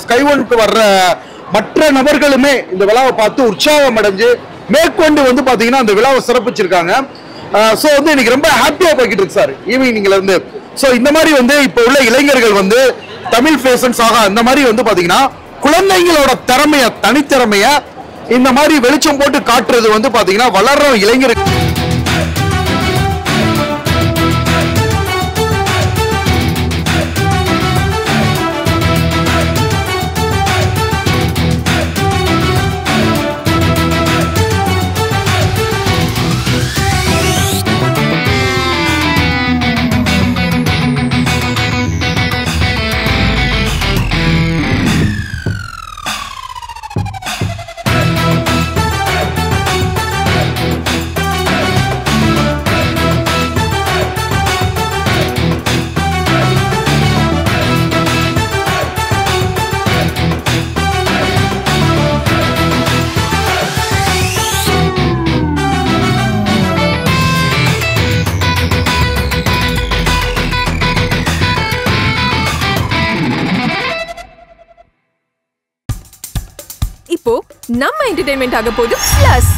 ஸ்கைஒன்க்கு வர்ற மற்ற நபர்களுமே இந்த விழாவை பார்த்து உற்சாகம் அடைஞ்சு மேற்கொண்டு வந்து பாத்தீங்கன்னா அந்த விழாவை சிறப்பிச்சிருக்காங்க. ஸோ வந்து எனக்கு ரொம்ப ஹாப்பியா போய்கிட்டு இருக்கு சார் ஈவினிங்ல இருந்து. ஸோ இந்த மாதிரி வந்து இப்போ உள்ள இளைஞர்கள் வந்து தமிழ் ஃபேஷன் சாகா இந்த மாதிரி வந்து பாத்தீங்கன்னா குழந்தைங்களோட திறமைய தனித்திறமைய இந்த மாதிரி வெளிச்சம் போட்டு காட்டுறது வந்து பாத்தீங்கன்னா வளர்ற இளைஞர்கள். இப்போ நம்ம என்டர்டெயின்மெண்ட் ஆக போகுது பிளஸ்.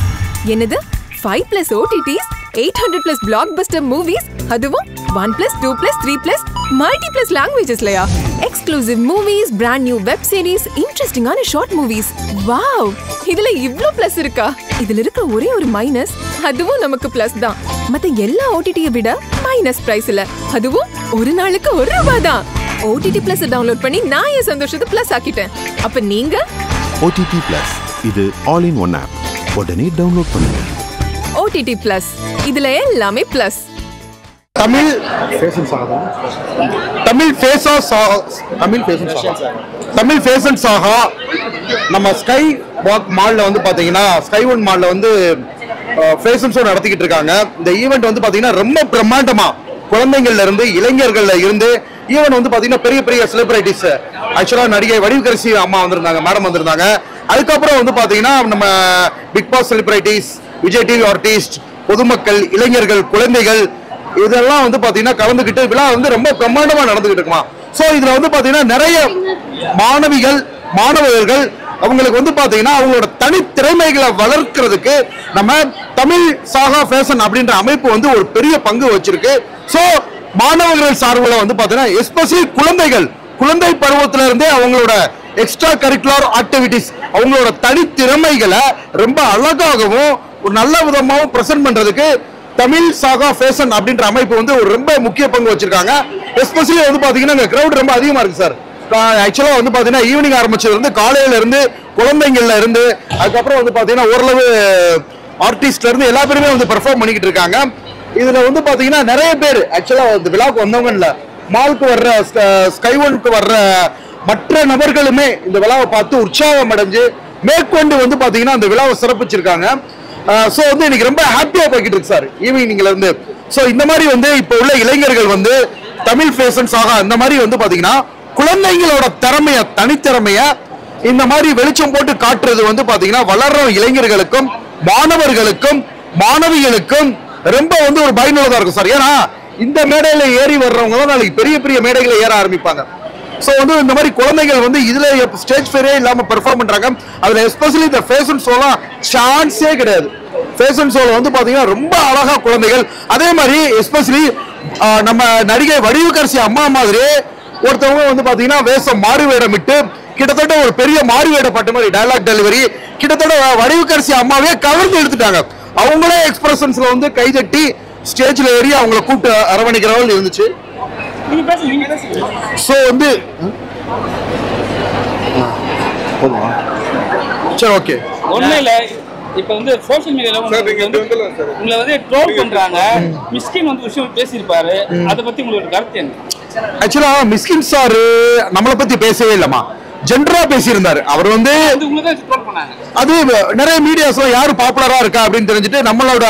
என்னது 5+ OTTs, 800+ பிளாக்பஸ்டர் மூவிஸ், அதுவும் 1+, 2+, 3+ மல்டி+ லாங்குவேஜஸ்லயா? Exclusive movies, brand new web series, இன்ட்ரெஸ்டிங்கான ஷார்ட் மூவிஸ். வாவ், இதுல இவ்ளோ பிளஸ் இருக்கா? இதுல இருக்க ஒரே ஒரு மைனஸ், அதுவும் நமக்கு பிளஸ் தான். மத்த எல்லா OTT-ய விட மைனஸ் பிரைஸ் இல்ல, அதுவும் ஒரு நாளுக்கு ₹1 தான். OTT Plus டவுன்லோட் பண்ணி நான் என் சந்தோஷத்தை பிளஸ் ஆக்கிட்டேன். அப்ப நீங்க OTT Plus இது ஆல் இன் ஒன் ஆப். உடனே டவுன்லோட் பண்ணுங்க. OTT Plus இதுல எல்லாமே பிளஸ். தமிழ் ஃபேஷன் சாகா, தமிழ் ஃபேஷன் சாகா நம்ம ஸ்கை வாக் மால்ல வந்து பாத்தீங்கன்னா ஸ்கைஒன் மால்ல வந்து ஃபேஷன் ஷோ நடத்திக்கிட்டு இருக்காங்க. இந்த ஈவெண்ட் வந்து பாத்தீங்கன்னா ரொம்ப பிரம்மாண்டமா குழந்தைகள்ல இருந்து இளைஞர்கள்ல இருந்து ஈவன் வந்து பாத்தீங்கன்னா பெரிய பெரிய செலிபிரிட்டிஸ், ஆக்சுவலா நடிகை வடிவுக்கரசி அம்மா வந்திருந்தாங்க, மேடம் வந்திருந்தாங்க. அதுக்கப்புறம் வந்து பாத்தீங்கன்னா நம்ம big boss celebrities, Vijay TV artist, பொதுமக்கள், இளைஞர்கள், குழந்தைகள் இதெல்லாம் வந்து பாத்தீங்கன்னா கலந்துக்கிட்டு விழா வந்து ரொம்ப பிரம்மாண்டமா நடந்துகிட்டு இருக்குமா. சோ இதுல வந்து பாத்தீங்கன்னா நிறைய மாணவர்கள் அவங்களுக்கு வந்து பாத்தீங்கன்னா அவங்களோட தனித்திறமைகளை வளர்க்கிறதுக்கு நம்ம தமிழ் சாகா ஃபேஷன் அப்படின்ற அமைப்பு வந்து ஒரு பெரிய பங்கு வச்சிருக்கு. சோ மாணவர்கள் சார்பில் வந்து பாத்தீங்கன்னா எஸ்பெஷலி குழந்தை பருவத்தில இருந்தே அவங்களோட எக்ஸ்ட்ரா கரிக்குலர் ஆக்டிவிட்டிஸ், அவங்களோட தனித்திறமைகளை ரொம்ப அழகாகவும் ஒரு நல்ல விதமாகவும் பிரசன்ட் பண்றதுக்கு தமிழ் சாகா ஃபேஷன் அப்படின்ற அமைப்பு வந்து ஒரு ரொம்ப முக்கிய பங்கு வச்சிருக்காங்க. எஸ்பெஷலி வந்து பாத்தீங்கன்னா இங்க கிரௌட் ரொம்ப அதிகமா இருக்கு சார். ஆக்சுவலா வந்து பாத்தீங்கன்னா ஈவினிங் ஆரம்பிச்சது வந்து காலையில இருந்து குழந்தைங்கள்ல இருந்து அதுக்கப்புறம் வந்து பாத்தீங்கன்னா ஓரளவு ஆர்டிஸ்ட்ல இருந்து எல்லா பேருமே வந்து பெர்ஃபார்ம் பண்ணிக்கிட்டு இருக்காங்க. இதுல வந்து பாத்தீங்கன்னா நிறைய பேர் ஆக்சுவலா இந்த விழாவுக்கு வந்தவங்க இல்ல, மாலுக்கு வர்ற ஸ்கைஒன்க்கு வர்ற மற்ற நபர்களுமே இந்த விழாவை பார்த்து உற்சாகம் அடைஞ்சு மேற்கொண்டு வந்து பாத்தீங்கன்னா அந்த விழாவை சிறப்பிச்சிருக்காங்க. ஸோ வந்து எனக்கு ரொம்ப ஹாப்பியா போய்கிட்டு இருக்கு சார் ஈவினிங்ல இருந்து. ஸோ இந்த மாதிரி வந்து இப்போ உள்ள இளைஞர்கள் வந்து தமிழ் ஃபேஷன் சாகா இந்த மாதிரி வந்து பாத்தீங்கன்னா குழந்தைங்களோட திறமைய தனித்திறமைய இந்த மாதிரி வெளிச்சம் போட்டு காட்டுறது வந்து பாத்தீங்கன்னா வளர்ற இளைஞர்களுக்கும் மாணவர்களுக்கும் மாணவிகளுக்கும் ரொம்ப வந்து ஒரு பயனுள்ளதா இருக்கும் சார். ஏன்னா இந்த மேடையில ஏறி வர்றவங்க தான் நாளைக்கு பெரிய பெரிய மேடைகளை ஏற ஆரம்பிப்பாங்க. ஸோ வந்து இந்த மாதிரி குழந்தைகள் வந்து இதுல ஸ்டேஜ் ஃபேரே இல்லாம பெர்ஃபார்ம் பண்றாங்க. அதுல எஸ்பெஷலி இந்த ஃபேஷன் ஷோலாம் சான்ஸே கிடையாது. ஃபேஷன் ஷோல வந்து பாத்தீங்கன்னா ரொம்ப அழகா குழந்தைகள், அதே மாதிரி எஸ்பெஷலி நம்ம நடிகை வடிவுக்கரசி அம்மா மாதிரி ஒருத்தவங்க வந்து பாத்தீங்கன்னா வேஷம் மாறு வேடமிட்டு கிட்டத்தட்ட ஒரு பெரிய மாறு வேடப்பட்ட மாதிரி டயலாக் டெலிவரி கிட்டத்தட்ட வடிவுக்கரசி அம்மாவே கவர்ந்து எடுத்துட்டாங்க. அவங்களே எக்ஸ்பிரஷன்ஸ்ல வந்து கைதட்டி ஸ்டேஜ்ல ஏறி அவங்கள கூப்பிட்டு அரவணைக்கிறவங்க இருந்துச்சு. சோ வந்து சரி ஓகே ஒண்ணு இல்ல, இப்ப வந்து சோஷியல் மீடியால உங்களை வந்து ட்ரோல் பண்றாங்க. மிஸ்கின் வந்து விஷயம் பேசியிருப்பாரு, அதை பத்தி உங்களோட கருத்து என்ன? ஆக்சுவலா மிஸ்கின் சார் நம்மளை பத்தி பேசவே இல்லமா, ஜென்ரலா பேசியிருந்தாரு. அவர் வந்து அது நிறைய மீடியாஸ்ல யாரு பாப்புலரா இருக்கா அப்படின்னு தெரிஞ்சுட்டு நம்மளோட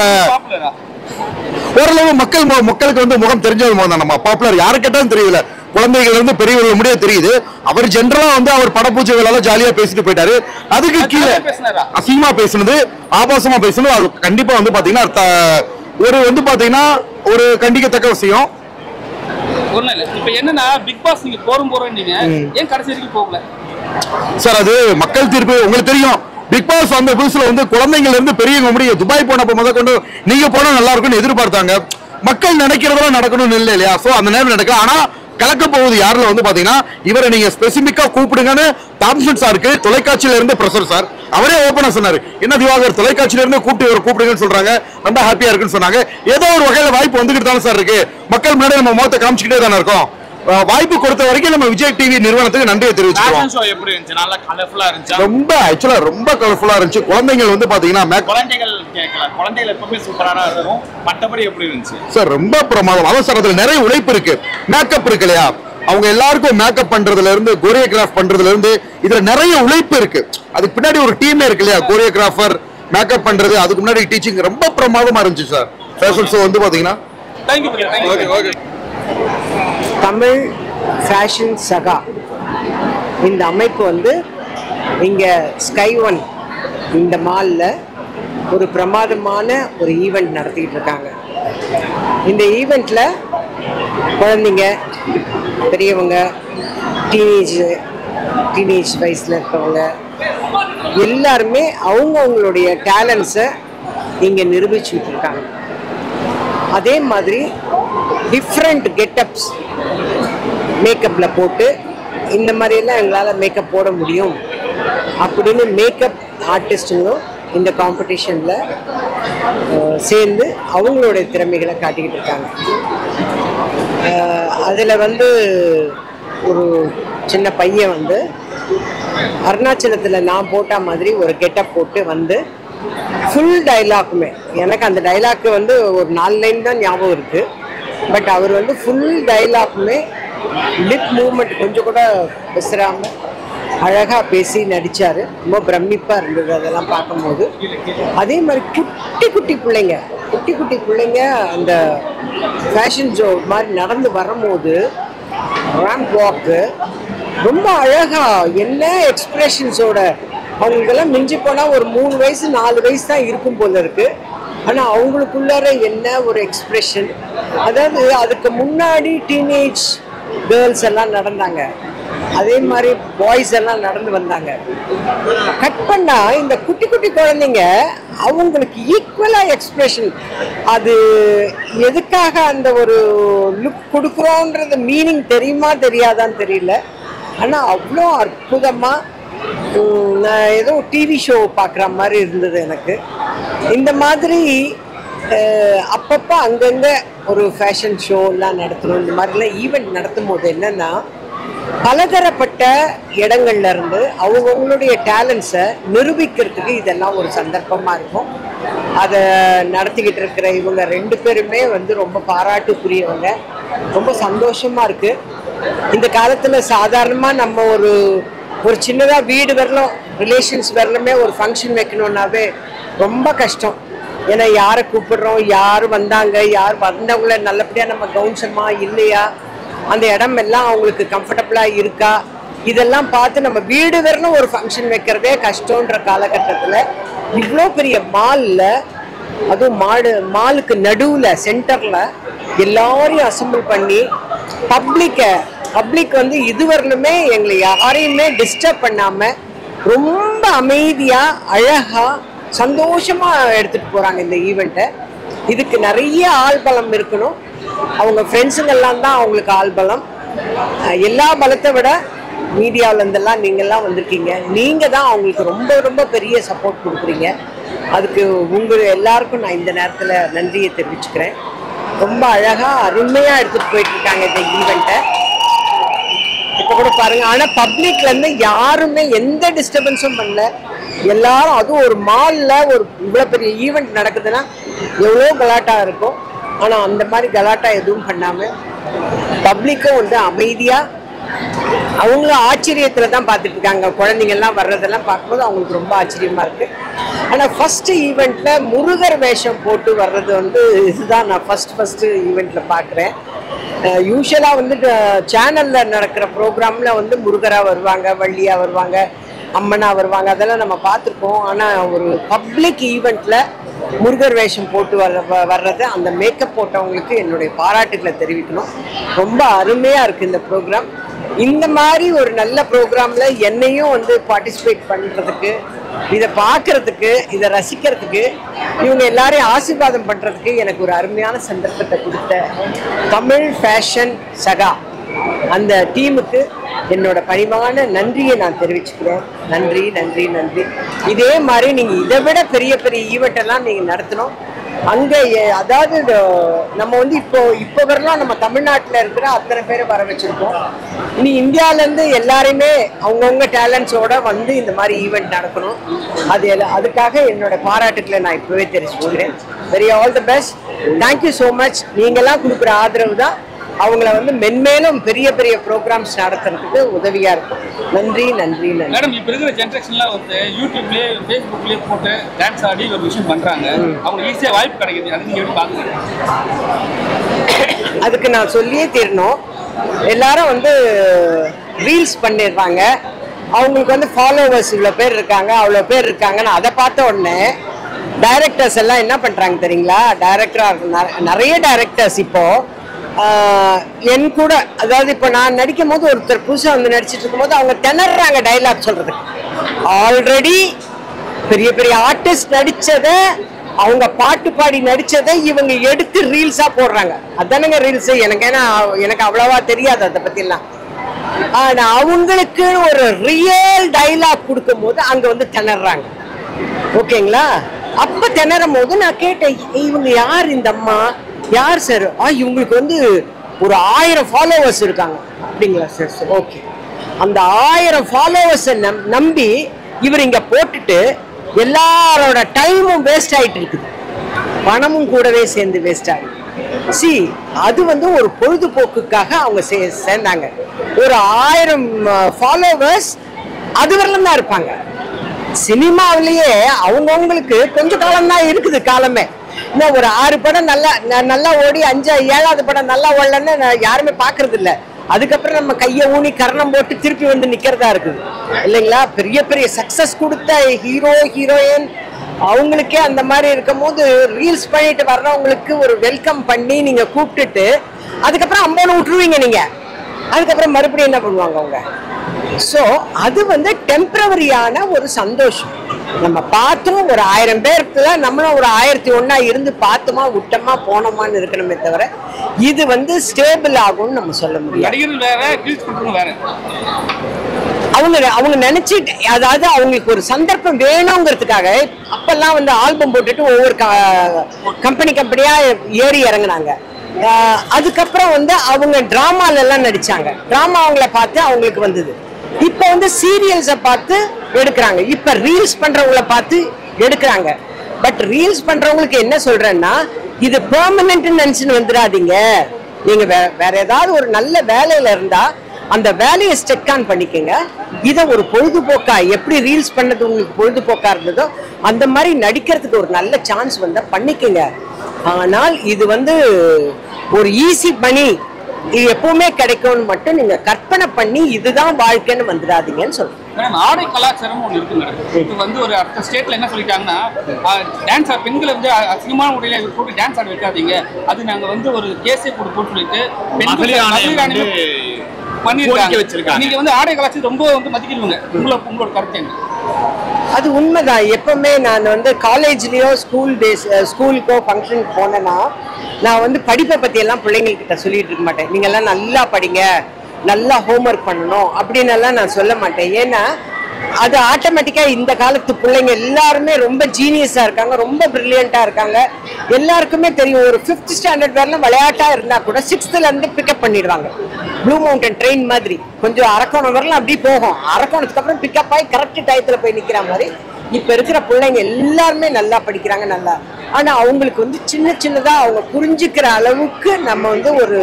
ஓரளவு மக்களுக்கு வந்து முகம் தெரிஞ்சது போது நம்ம பாப்புலர் யாரு கேட்டாலும் தெரியல, குழந்தைகள் இருந்து பெரியவர்கள் முடிய தெரியுது. அவர் ஜென்ரலா வந்து அவர் படப்பூச்சிகள ஜாலியா பேசிட்டு போயிட்டாரு. அதுக்கு கீழே அசிங்கமா பேசுனது, ஆபாசமா பேசுனது அது கண்டிப்பா வந்து பாத்தீங்கன்னா ஒரு வந்து பாத்தீங்கன்னா ஒரு கண்டிக்கத்தக்க விஷயம். ஒண்ணு இல்ல, இப்ப என்னன்னா பிக் பாஸ் நீங்க போறோம் நீங்க ஏன் கடைசி வரைக்கும் போகல? சார் அது மக்கள் தீர்ப்பு உங்களுக்கு தெரியும். பிக் பாஸ் அந்த புதுசுல வந்து குழந்தைங்கள்ல இருந்து பெரியவங்க முடியும் துபாய் போனப்ப முதற்கொண்டு நீங்க போனா நல்லா இருக்கும்னு எதிர்பார்த்தாங்க. மக்கள் நினைக்கிறதெல்லாம் நடக்கணும்னு இல்லை இல்லையா? சோ அந்த நேரம் நடக்கல. ஆனா கலக்க போகுது யாருல வந்து பாத்தீங்கன்னா இவரை நீங்க ஸ்பெசிபிக்கா கூப்பிடுங்கன்னு தாம்சன் சாருக்கு தொலைக்காட்சியில இருந்து பிரஷர் சார் அவரே ஓபனா சொன்னாரு. என்ன திவாகர் தொலைக்காட்சியில இருந்து கூப்பிடுங்கன்னு சொல்றாங்க, ரொம்ப ஹாப்பியா இருக்குன்னு சொன்னாங்க. ஏதோ ஒரு வகையில வாய்ப்பு வந்துகிட்டு தானே சார் இருக்கு. மக்கள் முன்னாடி நம்ம முகத்தை காமிச்சுக்கிட்டே தானே இருக்கோம். வாய்ப்பு கொடுத்த வரைக்கும் நம்ம விஜய் டிவி நிறுவனத்துக்கு நன்றியை தெரிவிச்சுக்கிறோம். ரொம்ப ஆக்சுவலா ரொம்ப கலர்ஃபுல்லா இருந்துச்சு. குழந்தைகள் வந்து பாத்தீங்கன்னா குழந்தைகள் எப்பவுமே சூப்பரா இருக்கும். மற்றபடி எப்படி இருந்துச்சு சார்? ரொம்ப பிரமாதம். அவசரத்துல நிறைய உழைப்பு இருக்கு, மேக்கப் இருக்கு இல்லையா? அவங்க எல்லாருக்கும் மேக்கப் பண்றதுல இருந்து கோரியோகிராஃப் பண்றதுல இருந்து இதுல நிறைய உழைப்பு இருக்கு. அதுக்கு பின்னாடி ஒரு டீமே இருக்கு இல்லையா? கோரியோகிராஃபர், மேக்கப் பண்றது, அதுக்கு முன்னாடி டீச்சிங் ரொம்ப பிரமாதமா இருந்துச்சு சார். ஃபேஷன் ஷோ வந்து பாத்தீங்கன்னா தமிழ் ஃபேஷன் சகா இந்த அமைப்பு வந்து இங்கே ஸ்கை ஒன் இந்த மாலில் ஒரு பிரமாதமான ஒரு ஈவெண்ட் நடத்திக்கிட்டு இருக்காங்க. இந்த ஈவெண்ட்டில் குழந்தைங்க, பெரியவங்க, டீனேஜ் வயசில் இருக்கவங்க எல்லாருமே அவங்களுடைய டேலண்ட்ஸை இங்கே நிரூபிச்சுட்டு இருக்காங்க. அதே மாதிரி டிஃப்ரெண்ட் கெட்டப்ஸ் மேக்கப்பில் போட்டு இந்த மாதிரியெல்லாம் எங்களால் மேக்கப் போட முடியும் அப்படின்னு மேக்கப் ஆர்டிஸ்ட்டுங்களும் இந்த காம்படிஷனில் சேர்ந்து அவங்களுடைய திறமைகளை காட்டிக்கிட்டு இருக்காங்க. அதில் வந்து ஒரு சின்ன பையன் வந்து அருணாச்சலத்தில் நான் போட்ட மாதிரி ஒரு கெட்டப் போட்டு வந்து ஃபுல் டைலாக்குமே, எனக்கு அந்த டைலாக்கு வந்து ஒரு 4 லைன் தான் ஞாபகம் இருக்குது. பட் அவர் வந்து ஃபுல் டைலாக்குமே லிப் மூவ்மெண்ட் கொஞ்சம் கூட பேசுகிறாமல் அழகாக பேசி நடித்தார். ரொம்ப பிரமிப்பாக இருந்தது அதெல்லாம் பார்க்கும்போது. அதே மாதிரி குட்டி பிள்ளைங்க அந்த ஃபேஷன் ஷோ மாதிரி நடந்து வரும்போது ரேம்ப் வாக்கு ரொம்ப அழகாக என்ன எக்ஸ்பிரஷன்ஸோட, அவங்களுக்கெல்லாம் மிஞ்சி போனால் ஒரு 3 வயசு 4 வயசு தான் இருக்கும் போல இருக்குது. ஆனால் அவங்களுக்குள்ளார என்ன ஒரு எக்ஸ்பிரஷன், அதாவது அதுக்கு முன்னாடி டீனேஜ் கேர்ள்ஸ் எல்லாம் நடந்தாங்க, அதே மாதிரி பாய்ஸ் எல்லாம் நடந்து வந்தாங்க. கட் பண்ணால் இந்த குட்டி குழந்தைங்க அவங்களுக்கு ஈக்குவலாக எக்ஸ்பிரஷன், அது எதுக்காக அந்த ஒரு லுக் கொடுக்குறோன்றது மீனிங் தெரியுமா தெரியாதான்னு தெரியல. ஆனால் அவ்வளோ அற்புதமாக நான் ஏதோ டிவி ஷோ பார்க்குற மாதிரி இருந்தது எனக்கு. இந்த மாதிரி அப்பப்போ அங்கங்கே ஒரு ஃபேஷன் ஷோலாம் நடத்தணும். இந்த மாதிரிலாம் ஈவெண்ட் நடத்தும் போது என்னென்னா பலதரப்பட்ட இடங்கள்ல இருந்து அவங்கவுங்களுடைய டேலண்ட்ஸை நிரூபிக்கிறதுக்கு இதெல்லாம் ஒரு சந்தர்ப்பமாக இருக்கும். அதை நடத்திக்கிட்டு இருக்கிற இவங்க 2 பேருமே வந்து ரொம்ப பாராட்டுக்குரியவங்க. ரொம்ப சந்தோஷமாக இருக்குது. இந்த காலத்தில் சாதாரணமாக நம்ம ஒரு சின்னதாக வீடு வரலும், ரிலேஷன்ஸ் வரலுமே ஒரு ஃபங்க்ஷன் வைக்கணுன்னாவே ரொம்ப கஷ்டம். ஏன்னா யாரை கூப்பிடுறோம், யார் வந்தாங்க, யார் வந்தவங்கள நல்லபடியாக நம்ம கவனிச்சோமா இல்லையா, அந்த இடம் எல்லாம் அவங்களுக்கு கம்ஃபர்டபுளாக இருக்கா, இதெல்லாம் பார்த்து நம்ம வீடு வரலும் ஒரு ஃபங்க்ஷன் வைக்கிறதே கஷ்டன்ற காலகட்டத்தில் இவ்வளோ பெரிய மாலில், அதுவும் மாலுக்கு நடுவில் சென்டரில் எல்லாரையும் அசம்பிள் பண்ணி பப்ளிக் வந்து இதுவரையிலுமே எங்களை யாரையுமே டிஸ்டர்ப் பண்ணாமல் ரொம்ப அமைதியாக அழகாக சந்தோஷமாக எடுத்துகிட்டு போகிறாங்க இந்த ஈவெண்ட்டை. இதுக்கு நிறைய ஆள்பலம் இருக்கணும். அவங்க ஃப்ரெண்ட்ஸுங்கெல்லாம் தான் அவங்களுக்கு ஆள்பலம். எல்லா பலத்தை விட மீடியாவிலேருந்தெல்லாம் நீங்கள்லாம் வந்திருக்கீங்க, நீங்கள் தான் அவங்களுக்கு ரொம்ப ரொம்ப பெரிய சப்போர்ட் கொடுக்குறீங்க. அதுக்கு உங்கள் எல்லாருக்கும் நான் இந்த நேரத்தில் நன்றியை தெரிவிச்சுக்கிறேன். ரொம்ப அழகாக அருமையாக எடுத்துகிட்டு போயிட்டுருக்காங்க இந்த ஈவெண்ட்டை. இப்போ கூட பாருங்கள், ஆனால் பப்ளிக்லேருந்து யாருமே எந்த டிஸ்டர்பன்ஸும் பண்ணல. எல்லாரும், அதுவும் ஒரு மாலில் ஒரு இவ்வளோ பெரிய ஈவெண்ட் நடக்குதுன்னா எவ்வளோ கலாட்டா இருக்கும். ஆனால் அந்த மாதிரி கலாட்டா எதுவும் பண்ணாமல் பப்ளிக்கும் வந்து அமைதியாக அவங்களும் ஆச்சரியத்தில் தான் பார்த்துட்டு இருக்காங்க. குழந்தைங்கள்லாம் வர்றதெல்லாம் பார்க்கும்போது அவங்களுக்கு ரொம்ப ஆச்சரியமாக இருக்குது. ஆனால் ஃபஸ்ட்டு ஈவெண்ட்டில் முருகர் வேஷம் போட்டு வர்றது வந்து இதுதான் நான் ஃபஸ்ட்டு ஈவெண்ட்டில் பார்க்குறேன். யூஸ்வலாக வந்து சேனலில் நடக்கிற ப்ரோக்ராமில் வந்து முருகராக வருவாங்க, வள்ளியாக வருவாங்க, அம்மனாக வருவாங்க, அதெல்லாம் நம்ம பார்த்துருக்கோம். ஆனால் ஒரு பப்ளிக் ஈவெண்ட்டில் முருகர் வேஷம் போட்டு வர்றது, அந்த மேக்கப் போட்டவங்களுக்கு என்னுடைய பாராட்டுகளை தெரிவிக்கணும். ரொம்ப அருமையாக இருக்குது இந்த ப்ரோக்ராம். இந்த மாதிரி ஒரு நல்ல ப்ரோக்ராம்ல என்னையும் வந்து பார்ட்டிசிபேட் பண்றதுக்கு, இதை பார்க்கறதுக்கு, இதை ரசிக்கிறதுக்கு, இவங்க எல்லாரையும் ஆசீர்வாதம் பண்றதுக்கு எனக்கு ஒரு அருமையான சந்தர்ப்பத்தை கொடுத்த தமிழ் ஃபேஷன் சகா அந்த டீமுக்கு என்னோட பணிவான நன்றியை நான் தெரிவிச்சுக்கிறேன். நன்றி நன்றி நன்றி. இதே மாதிரி நீங்க இதை விட பெரிய பெரிய ஈவெண்ட் எல்லாம் நீங்க நடத்தணும். அங்க அதாவது நம்ம வந்து இப்போ வரலாம் நம்ம தமிழ்நாட்டில் இருக்கிற அத்தனை பேரை வர வச்சிருக்கோம். இனி இந்தியாவிலேருந்து எல்லாருமே அவங்கவுங்க டேலண்ட்ஸோட வந்து இந்த மாதிரி ஈவெண்ட் நடக்கணும். அதுக்காக என்னோட பாராட்டுக்களை நான் இப்போவே தெரிவிச்சுக்கிறேன். Very all the best. Thank you so much. நீங்கள்லாம் கொடுக்குற ஆதரவு தான் அவங்கள வந்து மென்மேலும் பெரிய பெரிய ப்ரோக்ராம்ஸ் நடத்துறதுக்கு உதவியா இருக்கும். நன்றி நன்றி நன்றி. மேடம், இப்போ இருக்கிற ஜென்ரேஷன்லாம் வந்து யூடியூப்லேயே ஃபேஸ்புக்லேயே போட்டு டான்ஸ் ஆடி ஒரு விஷயம் பண்ணுறாங்க. அவங்க ஈஸியாக வாய்ப்பு கிடைக்குது. அது நீங்கள் எப்படி பார்க்குறீங்க? அதுக்கு நான் சொல்லியே தீரணும். எல்லாரும் வந்து ரீல்ஸ் பண்ணிடுறாங்க. அவங்களுக்கு வந்து ஃபாலோவர்ஸ் இவ்வளோ பேர் இருக்காங்க, அவ்வளோ பேர் இருக்காங்கன்னு அதை பார்த்த உடனே டைரக்டர்ஸ் எல்லாம் என்ன பண்ணுறாங்க தெரியுங்களா? நிறைய டைரக்டர்ஸ் இப்போ என் கூட, அதாவது இப்போ நான் நடிக்கும் போது ஒருத்தர் புதுசாக வந்து நடிச்சிட்டு இருக்கும் போது அவங்க திணறாங்க டைலாக் சொல்றதுக்கு. ஆல்ரெடி பெரிய பெரிய ஆர்டிஸ்ட் நடிச்சதை, அவங்க பாட்டு பாடி நடிச்சதை இவங்க எடுத்து ரீல்ஸா போடுறாங்க. அதானுங்க ரீல்ஸ். எனக்கு அவ்வளவா தெரியாது அதை பத்திலாம். ஆனா அவங்களுக்கு ஒரு ரியல் டைலாக் கொடுக்கும் போது அங்க வந்து திணறாங்க. ஓகேங்களா? அப்ப திணறும் போது நான் கேட்டேன், இவங்க யார் இந்த அம்மா, யார் சார்? இவங்களுக்கு வந்து ஒரு 1000 ஃபாலோவர்ஸ் இருக்காங்க. அப்படிங்களா சார்? Sir okay. அந்த 1000 ஃபாலோவர்ஸை நம்பி இவர் இங்க போட்டுட்டு எல்லாரோட டைமும் வேஸ்ட் ஆயிட்டு இருக்குது, பணமும் கூடவே சேர்ந்து வேஸ்ட் ஆகுது. அது வந்து ஒரு பொழுதுபோக்குக்காக அவங்க சேர்ந்தாங்க. ஒரு 1000 ஃபாலோவர்ஸ் அது வரலாம் தான் இருப்பாங்க. சினிமாவிலேயே அவங்கவுங்களுக்கு கொஞ்சம் காலம் தான் இருக்குது காலமே. இன்னும் ஒரு 6 படம் நல்லா ஓடி 7வது படம் நல்லா ஓடலன்னு யாருமே பாக்குறது இல்லை. அதுக்கப்புறம் நம்ம கையை ஊனி கரணம் போட்டு திருப்பி வந்து நிக்கிறதா இருக்குது இல்லைங்களா? பெரிய பெரிய சக்சஸ் கொடுத்த ஹீரோ ஹீரோயின் அவங்களுக்கே அந்த மாதிரி இருக்கும் போது ரீல்ஸ் பண்ணிட்டு வர்றவங்களுக்கு ஒரு வெல்கம் பண்ணி நீங்க கூப்பிட்டுட்டு அதுக்கப்புறம் அம்போன்னு விட்டுருவீங்க நீங்க. அதுக்கப்புறம் மறுபடியும் என்ன பண்ணுவாங்க அவங்க? ஸோ அது வந்து டெம்பரவரியான ஒரு சந்தோஷம். நம்ம பார்த்தோம் ஒரு 1000 பேருக்குல நம்மளும் ஒரு 1001 இருந்து பார்த்தோமா விட்டோமா போனோமான்னு இருக்கணுமே தவிர இது வந்து ஸ்டேபிள் ஆகும்னு நம்ம சொல்ல முடியும். அவங்க நினைச்சிட்டு, அதாவது அவங்களுக்கு ஒரு சந்தர்ப்பம் வேணுங்கிறதுக்காக அப்பெல்லாம் வந்து ஆல்பம் போட்டுட்டு ஒவ்வொரு கம்பெனியா ஏறி இறங்குனாங்க. அதுக்கப்புறம் வந்து அவங்க டிராமால எல்லாம் நடிச்சாங்க. டிராமா அவங்கள பார்த்து அவங்களுக்கு வந்தது. இப்ப வந்து சீரியல்ஸை பார்த்து எடுக்கிறாங்க. இப்ப ரீல்ஸ் பண்றவங்கள பார்த்து எடுக்கிறாங்க. பட் ரீல்ஸ் பண்றவங்களுக்கு என்ன சொல்றேன்னா, இது பெர்மனன்ட் நினைச்சுன்னு வந்துடாதீங்க. நீங்க வேற ஏதாவது ஒரு நல்ல வேலையில இருந்தா அந்த வேலையை ஸ்டெக் ஆன் பண்ணிக்கங்க. இதை ஒரு பொழுதுபோக்கா, எப்படி ரீல்ஸ் பண்ணது உங்களுக்கு பொழுதுபோக்கா இருந்ததோ அந்த மாதிரி நடிக்கிறதுக்கு ஒரு நல்ல சான்ஸ் வந்தா பண்ணிக்கங்க. ஆனால் இது வந்து ஒரு ஈஸி மணி, இது எப்பவுமே கிடைக்கும்னு மட்டும் நீங்க கற்பனை பண்ணி இதுதான் வாழ்க்கைன்னு வந்துடாதீங்கன்னு சொல்றேன். ஆடை கலாச்சாரம் ஒன்று இருக்கு மேடம். இப்போ வந்து ஒரு அடுத்த ஸ்டேட்ல என்ன சொல்லிட்டாங்கன்னா, டான்ஸ் பெண்களை வந்து அசிங்கமான முறையில போட்டு டான்ஸ் ஆட வைக்காதீங்க, அது நாங்க வந்து ஒரு கேஸே போட்டு சொல்லிட்டு பண்ணிருக்காங்க. நீங்க வந்து ஆடை கலாச்சாரம் ரொம்ப வந்து மதிக்கிறீங்க. உங்களோட கருத்து என்ன? அது உண்மைதான். எப்பவுமே நான் வந்து காலேஜ்லயோ ஸ்கூலுக்கோ ஃபங்க்ஷனுக்கு போனேன்னா நான் வந்து படிப்பை பத்தி எல்லாம் பிள்ளைங்கள்கிட்ட சொல்லிட்டு இருக்க மாட்டேன். நீங்க எல்லாம் நல்லா படிங்க, நல்லா ஹோம்ஒர்க் பண்ணணும் அப்படின்னு எல்லாம் நான் சொல்ல மாட்டேன். ஏன்னா அது ஆட்டோமேட்டிக்கா இந்த காலத்து பிள்ளைங்க எல்லாருமே ரொம்ப ஜீனியஸா இருக்காங்க, ரொம்ப பிரில்லியண்டா இருக்காங்க. எல்லாருக்குமே தெரியும், ஒரு 5th ஸ்டாண்டர்ட் வரலாம் விளையாட்டா இருந்தா கூட 6th இருந்து பிக்கப் பண்ணிடுவாங்க. ப்ளூ மவுண்டன் ட்ரெயின் மாதிரி கொஞ்சம் அரக்கோணம் வரலாம் அப்படி போகும். அரக்கோணத்துக்கு அப்புறம் பிக்கப் ஆகி கரெக்ட் டயத்துல போய் நிக்கிற மாதிரி இப்ப இருக்கிற பிள்ளைங்க எல்லாருமே நல்லா படிக்கிறாங்க நல்லா. ஆனா அவங்களுக்கு வந்து சின்னதா அவங்க புரிஞ்சுக்கிற அளவுக்கு நம்ம வந்து ஒரு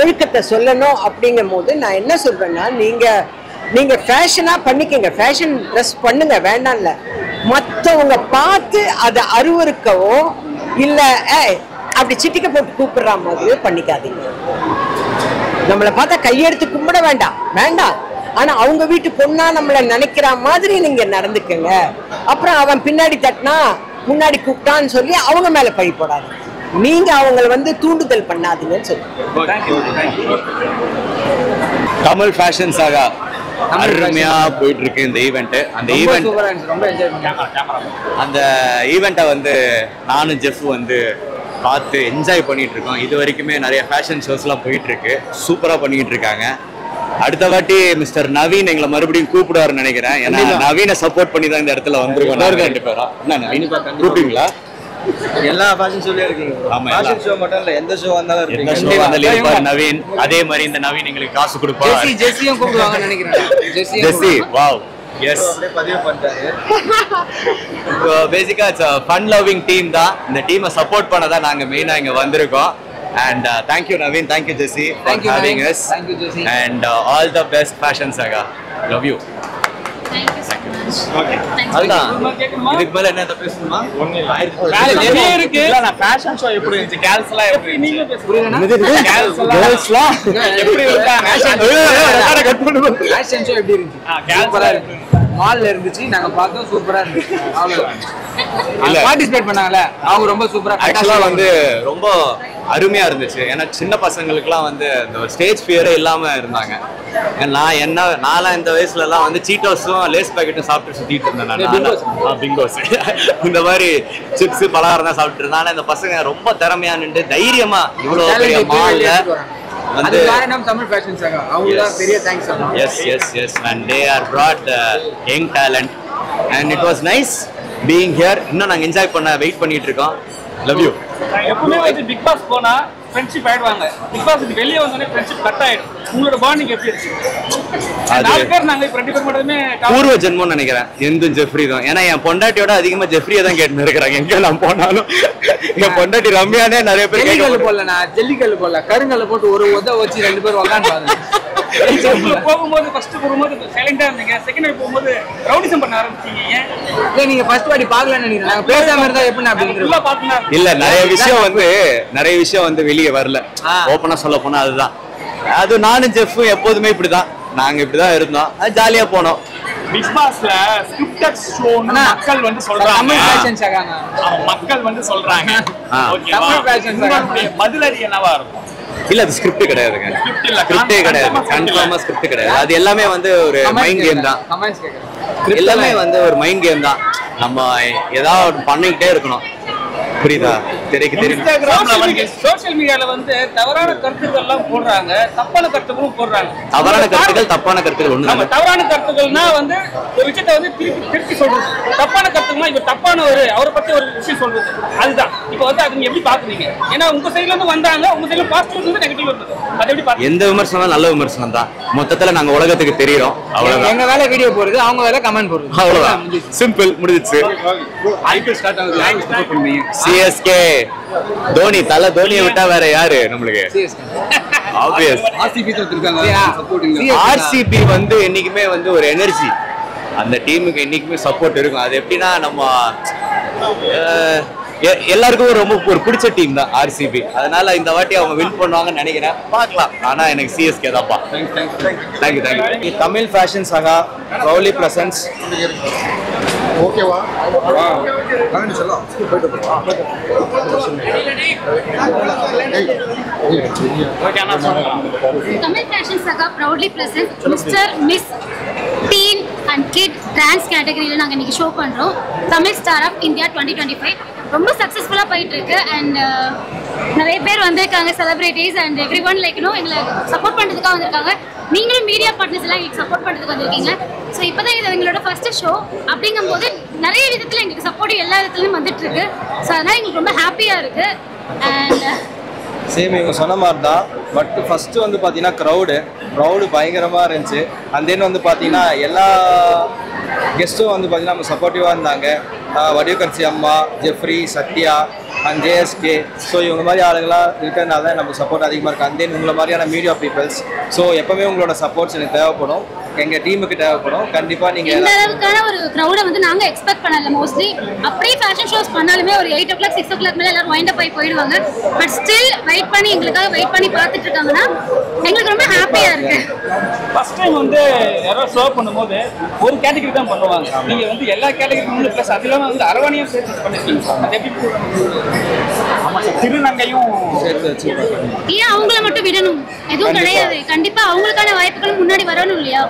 ஒழுக்கத்தை சொல்லணும். அப்படிங்கும் போது நான் என்ன சொல்றேன்னா, நீங்க ஃபேஷனா பண்ணிக்கங்க, ஃபேஷன் ட்ரெஸ் பண்ணுங்க, வேண்டாம்ல. மற்றவங்க பார்த்து அதை அருவருக்கவோ இல்ல அப்படி சிட்டிக்க போட்டு கூப்பிடுற மாதிரியோ பண்ணிக்காதீங்க. நம்மளை பார்த்தா கையெடுத்து கும்பிட வேண்டாம். ஆனா அவங்க வீட்டு பொண்ணா நம்மளை நினைக்கிற மாதிரி நீங்க நடந்துக்கங்க. அப்புறம் அவன் பின்னாடி தட்டினா முன்னாடி கூப்பிட்டான்னு சொல்லி அவங்க மேல பழி போடாது. நீங்க அவங்களை வந்து தூண்டுதல் பண்ணாதீங்கன்னு சொல்லி. தமிழ் ஃபேஷன் சாகா அருமையா போயிட்டு இருக்கு இந்த ஈவெண்ட். அந்த ஈவெண்ட் ரொம்ப என்ஜாய் பண்ணேன். அந்த ஈவெண்ட்டை வந்து நானும் ஜெஃப் வந்து பார்த்து என்ஜாய் பண்ணிட்டு இருக்கோம். இது வரைக்குமே நிறைய ஃபேஷன் ஷோஸ்லாம் போயிட்டு இருக்கு, சூப்பரா பண்ணிட்டு இருக்காங்க. அடுத்த வாட்டி மிஸ்டர் நவீன் எங்களை மறுபடியும் கூப்பிடுவாருன்னு நினைக்கிறேன். ஏன்னா நவீனை சப்போர்ட் பண்ணி தான் இந்த இடத்துல வந்திருக்கோம். 2 பேரா என்ன நவீன் கூப்பிட்டீங்களா? எல்லா ஃபேஷன் ஷோலயும் இருக்கீங்க. ஆமா, ஃபேஷன் ஷோ மட்டும் இல்ல, எந்த ஷோ வந்தாலும் இருக்கீங்க. எந்த ஷோ வந்தாலும் இருப்பார் நவீன். அதே மாதிரி இந்த நவீன் எங்களுக்கு காசு கொடுப்பார். ஜெஸ்ஸியும் கூப்பிடுவாங்கன்னு நினைக்கிறேன். ஜெஸ்ஸி வாவ் எஸ் அப்படியே பதிவு பண்ணிட்டாரு. பேசிக்கா இட்ஸ் ஃபன் லவ்விங் டீம் தான். இந்த டீமை சப்போர்ட் பண்ண தான் நாங்க மெயினா இங்க வந்திருக்கோம். And thank you Naveen, thank you Jesse for having us. Thank you Jesse. And all the best fashion saga. Love you. Thank you so much. Okay. அதுதான் இதுக்கு மேல என்ன பேசணுமா? நிறைய இருக்கு. நான் ஃபேஷன் ஷோ எப்படி இருந்துச்சு, கேர்ள்ஸ்லாம் எப்படி நீங்க பேசுறீங்க. கேர்ள்ஸ்லாம் எப்படி இருக்காங்க? ஃபேஷன் ஷோ எப்படி இருந்துச்சு? சூப்பரா இருக்கு. மால்ல இருந்துச்சு, நாங்க பார்த்தோம், சூப்பரா இருந்துச்சு. அவ்வளவுதான். இல்ல. பார்ட்டிசிபேட் பண்ணாங்கல, அவங்க ரொம்ப சூப்பரா ஆக்சுவலா வந்து ரொம்ப அருமையா இருந்துச்சு. ஏன்னா சின்ன பசங்களுக்குலாம் வந்து இந்த ஒரு ஸ்டேஜ் ஃபியரே இல்லாம இருந்தாங்க. நான்லாம் இந்த வயசுல எல்லாம் வந்து சீட்டோஸும் லேஸ் பாக்கெட்டும் சாப்பிட்டு சுத்திட்டு இருந்தேன். பிங்கோஸ் இந்த மாதிரி சிப்ஸ் பலகாரம் தான் சாப்பிட்டு இருந்தேன். ஆனா இந்த பசங்க ரொம்ப திறமையா நின்று தைரியமா இவ்வளவு பெரிய மால்ல அது வந்து காரணம் தமிழ் ஃபேஷன் சாகா. அவங்க தான் பெரிய தேங்க்ஸ் சொல்லணும். yes and they are brought young talent and it was nice being here. இன்னும் நாங்க என்ஜாய் பண்ண வெயிட் பண்ணிட்டு இருக்கோம். love you. எப்பவுமே வந்து பிக் பாஸ் போனா ஃப்ரெண்ட்ஷிப் ஆயிடுவாங்க. பிக் பாஸ் வெளியே வந்தோடனே ஃப்ரெண்ட்ஷிப் கட் ஆயிடும். உங்களோட பாண்டிங் எப்படி இருக்கு? அது 4 பேர் நாங்க இப்ப 2 பேர் மட்டுமே பூர்வ ஜென்மம்னு நினைக்கிறேன். எந்தும் ஜெஃப்ரி தான். ஏன்னா என் பொண்டாட்டியோட அதிகமா ஜெஃப்ரியை தான் கேட்டு இருக்கிறாங்க. எங்க நான் போனாலும் என் பொண்டாட்டி ரம்யானே நிறைய பேர் ஜல்லிக்கல்லு போடல, நான் ஜல்லிக்கல்லு போடல, கருங்கல்ல போட்டு ஒரு உத வச்சு 2 பேர் உட்காந்து போகும்போது ஃபர்ஸ்ட் போகும்போது சைலண்டா இருந்தீங்க. செகண்ட் டைம் போகும்போது ரவுடிசம் பண்ண ஆரம்பிச்சீங்க. ஏன் இல்ல நீங்க ஃபர்ஸ்ட் வாட்டி பார்க்கலன்னு நினைக்கிறேன். நாங்க பேசாம இருந்தா எப்படி அப்படிங்கறத பாத்தீங்க. இல்ல நிறைய விஷயம் வந்து வெளியே வரல. ஓபனா சொல்ல போனா அதுதான். அது நானும் ஜெஃப்பும் எப்போதுமே இப்படிதான். நாங்க இப்படிதான் இருந்தோம். அது ஜாலியா போனோம். பிக் பாஸ்ல ஸ்கிரிப்டட் ஷோன்னு மக்கள் வந்து சொல்றாங்க. தமிழ் ஃபேஷன் சாகாங்க. மக்கள் வந்து சொல்றாங்க. ஓகேவா? தமிழ் ஃபேஷன் சாகா. உங்களுடைய பதிலடி என்னவா இருக்கும்? இல்ல அது ஸ்கிரிப்ட் கிடையாதுங்க. ஸ்கிரிப்டே கிடையாது. கன்ஃபார்மா ஸ்கிரிப்ட் கிடையாது. அது எல்லாமே வந்து ஒரு மைண்ட் கேம் தான். கமெண்ட்ஸ் கேக்குறேன். எல்லாமே வந்து ஒரு மைண்ட் கேம் தான். நம்ம ஏதாவது பண்ணிக்கிட்டே இருக்கணும். புரியுதா? தெரியும். சோஷியல் மீடியால வந்து தவறான கருத்துக்கள் எல்லாம் போடுறாங்க, தப்பான கருத்துக்களும் போடுறாங்க. தவறான கருத்துக்கள் ஒண்ணு. நம்ம தவறான கருத்துக்கள்னா வந்து ஒரு விஷயத்தை வந்து திருப்பி சொல்றது. தப்பான கருத்துக்கள்னா இப்ப தப்பான அவரை பத்தி ஒரு விஷயம் சொல்றது. அதுதான் இப்ப வந்து அது நீங்க எப்படி பாக்குறீங்க? ஏன்னா உங்க சைடுல இருந்து வந்தாங்க, உங்க சைடுல பாசிட்டிவ் வந்து நெகட்டிவ் இருந்தது. அது எப்படி பாக்குறீங்க? எந்த விமர்சனம் நல்ல விமர்சனம் தான். மொத்தத்துல நாங்க உலகத்துக்கு தெரியும். அவ்வளவுதான். எங்க வேலை வீடியோ போடுறது, அவங்க வேலை கமெண்ட் போடுறது. அவ்வளவுதான். சிம்பிள், முடிஞ்சிச்சு. ஐபிஎல் ஸ்டார்ட் ஆகுது. சிஎஸ்கே தோனியை விட்டா வேற யாரு நம்மளுக்கு? Obvious RCB தோத்துட்டாங்க. ஆர்சிபி வந்து என்னைக்குமே வந்து ஒரு எனர்ஜி. அந்த டீமுக்கு என்னைக்குமே சப்போர்ட் இருக்கும். அது எப்படின்னா நம்ம எல்லாருக்கும் ரொம்ப ஒரு பிடிச்ச டீம் தான் ஆர்சிபி. அதனால இந்த வாட்டி அவங்க வின் பண்ணுவாங்கன்னு நினைக்கிறேன். பார்க்கலாம். ஆனா எனக்கு சிஎஸ்கே தான்ப்பா. தேங்க்யூ. தமிழ் ஃபேஷன் சாகா ப்ரௌட்லி பிரசன்ஸ். ஓகேவா? Tamil Fashion Saga proudly presents Mr. Miss Teen and Kid Trans category நாங்க இன்னைக்கு ஷோ பண்றோம். தமிழ் ஸ்டார் ஆஃப் இந்தியா 2025 ரொம்ப சக்சஸ்ஃபுல்லா போயிட்டு இருக்கு. அண்ட் நிறைய பேர் வந்திருக்காங்க, செலிபிரிட்டிஸ் அண்ட் எவ்ரிஒன் லைக் எங்களை சப்போர்ட் பண்றதுக்காக வந்திருக்காங்க. நீங்களும் மீடியா பார்ட்னர்ஸ் எல்லாம் எங்களுக்கு சப்போர்ட் பண்றதுக்கு வந்திருக்கீங்க. ஸோ இப்போதான் இது எங்களோட ஃபர்ஸ்ட் ஷோ. அப்படிங்கும்போது நிறைய விதத்துல எங்களுக்கு சப்போர்ட் எல்லா விதத்துலயும் வந்துட்டு இருக்கு. ஸோ அதனால எங்களுக்கு ரொம்ப ஹாப்பியா இருக்கு. அண்ட் சேம் இவங்க சொன்ன மாதிரி தான். பட் ஃபஸ்ட்டு வந்து பார்த்தீங்கன்னா க்ரௌடு பயங்கரமாக இருந்துச்சு. அண்ட் தென் வந்து பார்த்தீங்கன்னா எல்லா கெஸ்ட்டும் வந்து பார்த்தீங்கன்னா நம்ம சப்போர்ட்டிவாக இருந்தாங்க. வடிவகர்ச்சி அம்மா, Jeffrey, Sathya and JSK. So இவங்க மாதிரி ஆளுங்களாம் இருக்கிறதுனால தான் நமக்கு சப்போர்ட் அதிகமாக இருக்குது. அண்ட் தென் உங்களை மாதிரியான மீடியா பீப்புள்ஸ். ஸோ எப்போவுமே உங்களோட சப்போர்ட்ஸ் எனக்கு தேவைப்படும். எங்க டீமுக்கு தேவைப்படும். கண்டிப்பா நீங்க இந்த அளவுக்கான ஒரு கிரௌட வந்து நாங்க எக்ஸ்பெக்ட் பண்ணல. மோஸ்ட்லி அப்படியே ஃபேஷன் ஷோஸ் பண்ணாலுமே ஒரு 8 o'clock 6 o'clock மேல எல்லாரும் வைண்ட் அப் ஆகி போயிடுவாங்க. பட் ஸ்டில் வெயிட் பண்ணி எங்களுக்காக வெயிட் பண்ணி பார்த்துட்டு இருக்காங்கன்னா எங்களுக்கு ரொம்ப ஹாப்பியா இருக்கு. ஃபர்ஸ்ட் டைம் வந்து யாரோ ஷோ பண்ணும்போது ஒரு கேட்டகரி தான் பண்ணுவாங்க. நீங்க வந்து எல்லா கேட்டகரிக்கும் பிளஸ் அது இல்லாம வந்து அரவாணியும் சேர்த்து பண்ணிருக்கீங்க. திருநங்கையும் சேர்த்து வச்சு ஏன் அவங்கள மட்டும் விடணும்? எதுவும் கிடையாது. கண்டிப்பா அவங்களுக்கான வாய்ப்புகளும் முன்னாடி வரணும் இல்லையா?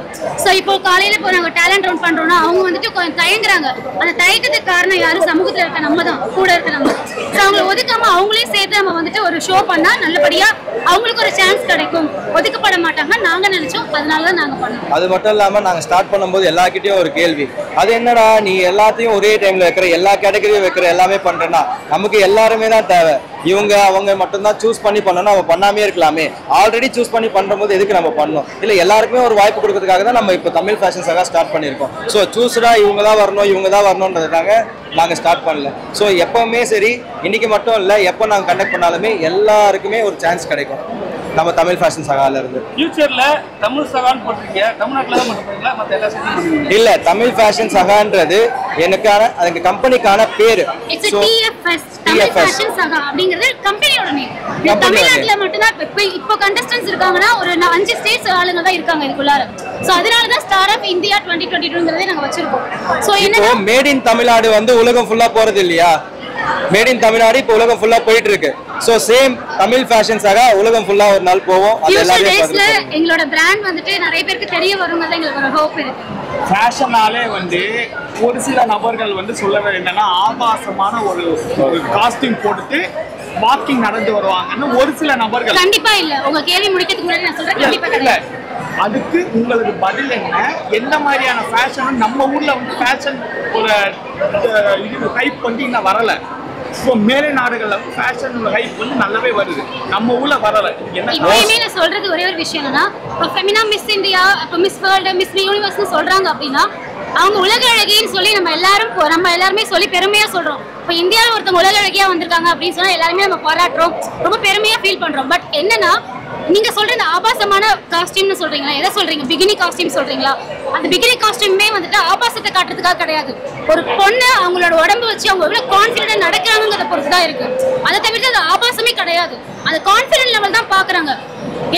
சோ இப்போ காலையில இப்போ நாங்க டேலண்ட் ரவுண்ட் பண்றோம்னா அவங்க வந்துட்டு கொஞ்சம் தயங்குறாங்க. அந்த தயக்கத்துக்கு காரணம் யாரும் சமூகத்துல இருக்க நம்ம தான், கூட இருக்க நம்ம. சோ அவங்களை ஒதுக்காம அவங்களையும் சேர்த்து நம்ம வந்துட்டு ஒரு ஷோ பண்ணா நல்லபடியா அவங்களுக்கு ஒரு சான்ஸ் கிடைக்கும். ஒதுக்கப்பட மாட்டாங்க நாங்க நினைச்சோம். அதனாலதான் நாங்க பண்ணோம். அது மட்டும் இல்லாம நாங்க ஸ்டார்ட் பண்ணும்போது எல்லார்கிட்டயும் ஒரு கேள்வி, அது என்னடா நீ எல்லாத்தையும் ஒரே டைம்ல வைக்கிற, எல்லா கேட்டகரியும் வைக்கிற, எல்லாமே பண்றேன்னா நமக்கு எல்லாருமே தான் தேவை. இவங்க அவங்க மட்டும் தான் சூஸ் பண்ணி பண்ணணும், நம்ம பண்ணாமே இருக்கலாமே. ஆல்ரெடி சூஸ் பண்ணி பண்றபோது எதுக்கு நம்ம பண்ணணும்? இல்ல எல்லாருக்குமே ஒரு வாய்ப்பு கொடுக்கறதுக்காக தான் நம்ம இப்போ தமிழ் ஃபேஷன் சகா ஸ்டார்ட் பண்ணியிருக்கோம். ஸோ சூஸ்டா இவங்க தான் வரணும், இவங்க தான் வரணுன்றதுக்காக நாங்கள் ஸ்டார்ட் பண்ணல. ஸோ எப்பவுமே சரி, இன்னைக்கு மட்டும் இல்லை, எப்போ நாங்கள் கண்டக்ட் பண்ணாலுமே எல்லாருக்குமே ஒரு சான்ஸ் கிடைக்கும் நம்ம தமிழ் ஃபேஷன் சகால இருந்து. ஃபியூச்சர்ல தமிழ் சகான்னு போட்டுருக்கீங்க, தமிழ்நாட்டில் தான் பண்ணுறீங்களா மற்ற எல்லா ஸ்டேட்டும்? இல்ல, தமிழ் ஃபேஷன் சகான்றது எனக்கான அதுக்கு கம்பெனிக்கான பேரு. ஸோ தமிழ் ஃபேஷன் சகா அப்படிங்கிறது கம்பெனியோட நேம். தமிழ்நாட்டுல மட்டும் தான் இப்போ கண்டஸ்டன்ஸ் இருக்காங்கன்னா ஒரு 5 ஸ்டேட்ஸ் ஆளுங்க தான் இருக்காங்க இதுக்குள்ளார. சோ அதனால தான் ஸ்டார் ஆஃப் இந்தியா 2022ங்கறதை நாங்க வச்சிருக்கோம். சோ என்ன மேட் இன் தமிழ்நாடு வந்து உலகம் ஃபுல்லா போறது இல்லையா? மேட் இன் தமிழ்நாடு இப்போ உலகம் ஃபுல்லா போயிட்டு இருக்கு. சோ சேம் தமிழ் ஃபேஷன் சகா உலகம் ஃபுல்லா ஒரு நாள் போவோம். அது எல்லாரும் பார்த்துட்டு எங்களோட பிராண்ட் வந்துட்டு நிறைய பேருக்கு தெரிய வரும்ங்கறது எங்களுக்கு ஒரு ஹோப் இருக்கு. ஃபேஷனாலே வந்து ஒரு சில நபர்கள் வந்து சொல்றது என்னன்னா ஆபாசமான ஒரு காஸ்டியூம் போட்டுட்டு வாக்கிங் நடந்து வருவாங்கன்னு ஒரு சில நபர்கள். கண்டிப்பா இல்ல. உங்க கேள்வி முடிக்கிறதுக்கு முன்னாடி நான் சொல்றேன், கண்டிப்பா இல்ல. அதுக்கு உங்களுக்கு பதில் என்ன? எந்த மாதிரியான ஃபேஷன் நம்ம ஊர்ல வந்து ஃபேஷன் ஒரு இது டைப் வந்து இன்னும் வரல. இப்போ மேலை நாடுகள்ல ஃபேஷன் ஹைப் வந்து நல்லாவே வருது, நம்ம ஊர்ல வரல. இப்பயுமே நான் சொல்றது ஒரே ஒரு விஷயம் என்னன்னா, இப்போ ஃபெமினா மிஸ் இந்தியா, இப்போ மிஸ் வேர்ல்டு, மிஸ் யூனிவர்ஸ்னு சொல்றாங்க அப்படின்னா அவங்க உலக அழகின்னு சொல்லி நம்ம எல்லாருமே சொல்லி பெருமையா சொல்றோம். இப்போ இந்தியாவில் ஒருத்தவங்க உலக அழகியா வந்திருக்காங்க அப்படின்னு சொன்னா எல்லாருமே நம்ம பாராட்டுறோம், ரொம்ப பெருமையா ஃபீல் பண்றோம். பட் என்னன்னா நீங்க சொல்ற இந்த ஆபாசமான காஸ்டியூம்னு சொல்றீங்களா, எதை சொல்றீங்க? பிகினி காஸ்டியூம் சொல்றீங்களா? அந்த பிகினி காஸ்டியூமே வந்துட்டு ஆபாசத்தை காட்டுறதுக்காக கிடையாது. ஒரு பொண்ணு அவங்களோட உடம்பு வச்சு அவங்க எவ்வளவு கான்ஃபிடென்ட்டா நடக்கிறாங்கிறத பொறுத்து தான் இருக்கு. அதை தவிர்த்து அது ஆபாசமே கிடையாது. அந்த கான்ஃபிடென்ட் லெவல் தான் பாக்குறாங்க.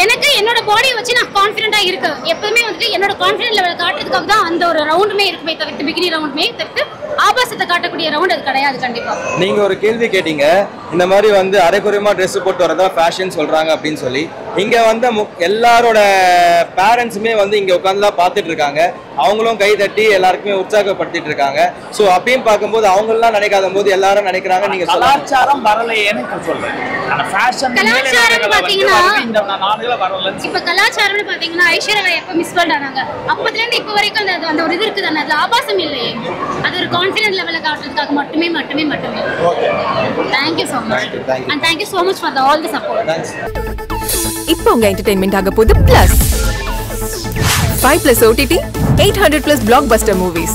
எனக்கு என்னோட பாடியை வச்சு நான் கான்ஃபிடென்ட்டா இருக்கேன். எப்பவுமே வந்துட்டு என்னோட கான்ஃபிடென்ட் லெவல் காட்டுறதுக்காக தான் அந்த ஒரு ரவுண்டுமே இருக்குமே தவிர்த்து பிகினி ரவுண்டுமே தவிர்த்து ஆபாசத்தை காட்டக்கூடிய ரவுண்ட் அது கிடையாது. கண்டிப்பா நீங்க ஒரு கேள்வி கேட்டீங்க, இந்த மாதிரி வந்து அரைக்குறையமா ட்ரெஸ் போட்டு வரதா ஃபேஷன் சொல்றாங்க அப்படின்னு சொல்லி. இங்க வந்து எல்லாரோட பேரண்ட்ஸுமே வந்து இங்க உட்காந்து தான் பார்த்துட்டு இருக்காங்க. அவங்களும் கை தட்டி எல்லாருக்குமே உற்சாகப்படுத்திட்டு இருக்காங்க. ஸோ அப்படின்னு பார்க்கும்போது அவங்கெல்லாம் நினைக்காத போது எல்லாரும் நினைக்கிறாங்க நீங்க கலாச்சாரம் வரலையேன்னு சொல்றேன். கலாச்சாரம் பாத்தீங்கன்னா இப்ப கலாச்சாரம்னு பாத்தீங்கன்னா ஐஸ்வர்யா எப்ப மிஸ் வேர்ல்ட் ஆனாங்க அப்பத்துல இருந்து இப்ப வரைக்கும் அந்த ஒரு இது இருக்குதானே, அதுல ஆபாசம் இல்லையே. அது ஒரு கான்ஃபிடென்ட் லெவல காட்டுறதுக்காக மட்டுமே. Thank you so much and thank you so much for all the support. இப்போ உங்க என்டர்டெயின்மெண்ட் ஆக போகுது plus 5+ OTT 800+ blockbuster movies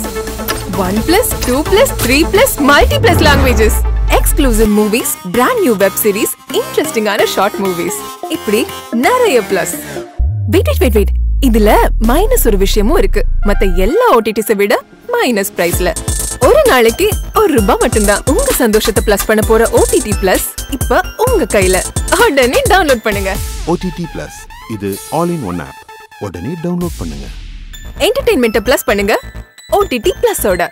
1+, 2+, 3+, multi+ languages exclusive movies, brand new web series, interesting-ஆன short movies இப்படி நிறைய பிளஸ். வெயிட் இதுல minus ஒரு விஷயமும் இருக்கு. மத்த எல்லா OTTs விட மைனஸ் பிரைஸ்ல ஒரு நாளைக்கு ₹1 மட்டும்தான். உங்க சந்தோஷத்தை பிளஸ் பண்ண போற OTT Plus இப்ப உங்க கையில. உடனே டவுன்லோட் பண்ணுங்க. OTT Plus இது ஆல் இன் ஒன் ஆப். உடனே டவுன்லோட் பண்ணுங்க. என்டர்டெயின்மெண்ட்டை பிளஸ் பண்ணுங்க OTT Plus ஓட.